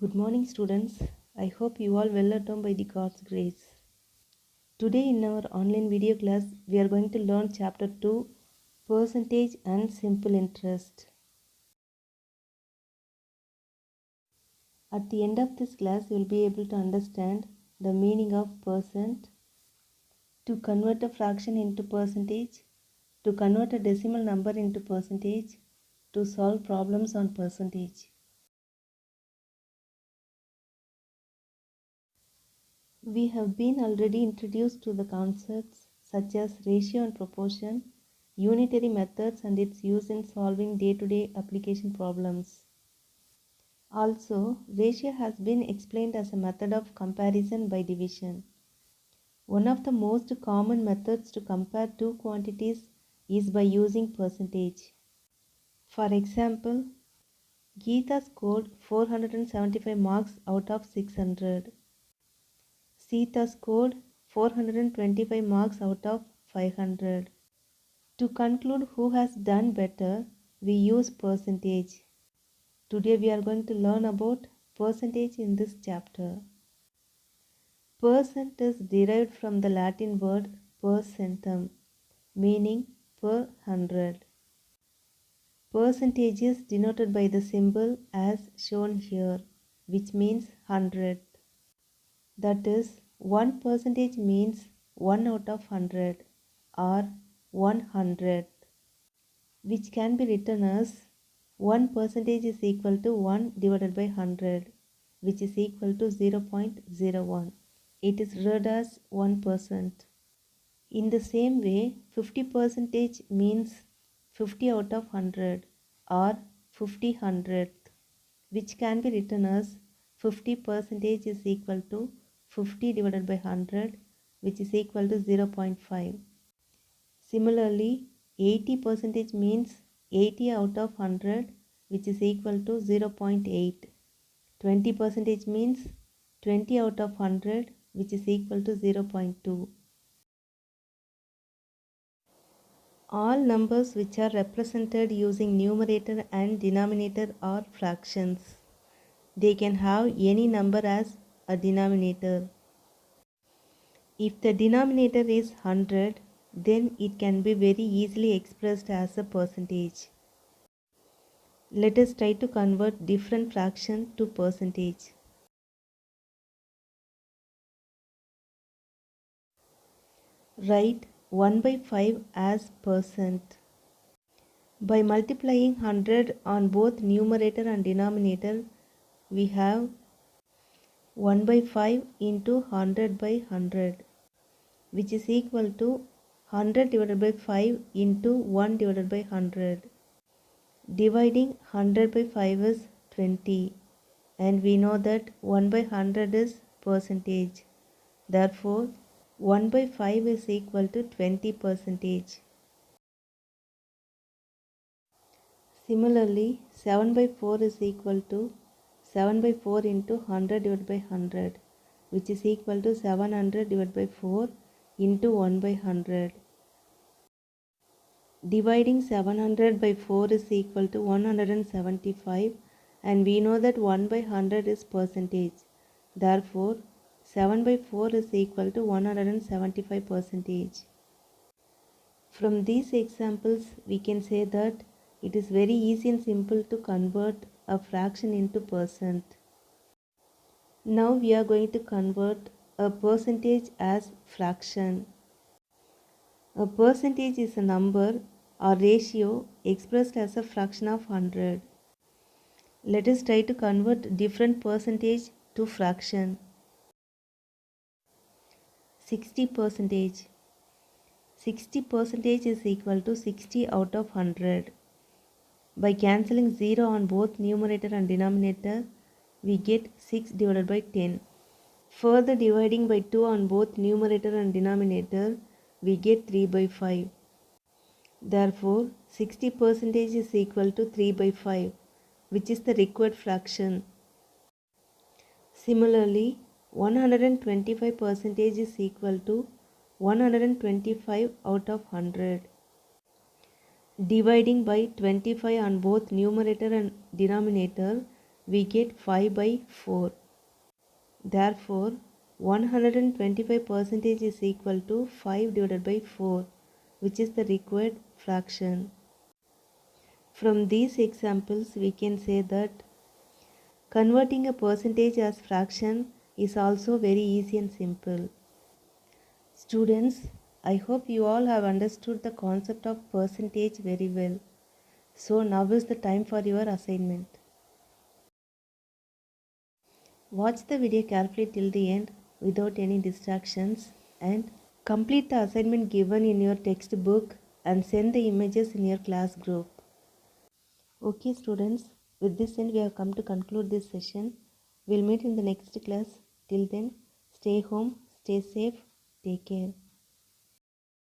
Good morning, students. I hope you all well at home by the God's grace. Today in our online video class, we are going to learn chapter 2, Percentage and Simple Interest. At the end of this class, you will be able to understand the meaning of percent, to convert a fraction into percentage, to convert a decimal number into percentage, to solve problems on percentage. We have been already introduced to the concepts such as ratio and proportion, unitary methods and its use in solving day-to-day application problems. Also, ratio has been explained as a method of comparison by division. One of the most common methods to compare two quantities is by using percentage. For example, Geeta scored 475 marks out of 600. Sita scored 425 marks out of 500. To conclude who has done better, we use percentage. Today we are going to learn about percentage in this chapter. Percent is derived from the Latin word per centum, meaning per hundred. Percentage is denoted by the symbol as shown here, which means hundred. That is, 1% means 1 out of 100 or 100, which can be written as 1% is equal to 1 divided by 100, which is equal to 0.01. It is read as 1%. In the same way, 50% means 50 out of 100 or 50 hundredth, which can be written as 50% is equal to 50 divided by 100, which is equal to 0.5. Similarly, 80% means 80 out of 100, which is equal to 0.8. 20% means 20 out of 100, which is equal to 0.2. All numbers which are represented using numerator and denominator are fractions. They can have any number as a denominator. If the denominator is 100, then it can be very easily expressed as a percentage. Let us try to convert different fraction to percentage. Write 1 by 5 as percent. By multiplying 100 on both numerator and denominator, we have 1 by 5 into 100 by 100, which is equal to 100 divided by 5 into 1 divided by 100. Dividing 100 by 5 is 20, and we know that 1 by 100 is percentage. Therefore, 1 by 5 is equal to 20%. Similarly, 7 by 4 is equal to 7 by 4 into 100 divided by 100, which is equal to 700 divided by 4 into 1 by 100. Dividing 700 by 4 is equal to 175, and we know that 1 by 100 is percentage. Therefore, 7 by 4 is equal to 175%. From these examples, we can say that it is very easy and simple to convert a fraction into percent. Now we are going to convert a percentage as fraction. A percentage is a number or ratio expressed as a fraction of 100. Let us try to convert different percentage to fraction. 60%. 60% is equal to 60 out of 100. By cancelling 0 on both numerator and denominator, we get 6 divided by 10. Further dividing by 2 on both numerator and denominator, we get 3 by 5. Therefore, 60% is equal to 3 by 5, which is the required fraction. Similarly, 125% is equal to 125 out of 100. Dividing by 25 on both numerator and denominator, we get 5 by 4. Therefore, 125% is equal to 5 divided by 4, which is the required fraction. From these examples, we can say that converting a percentage as fraction is also very easy and simple. Students, I hope you all have understood the concept of percentage very well. So now is the time for your assignment. Watch the video carefully till the end without any distractions and complete the assignment given in your textbook and send the images in your class group. Okay students, with this end we have come to conclude this session. We'll meet in the next class. Till then, stay home, stay safe, take care.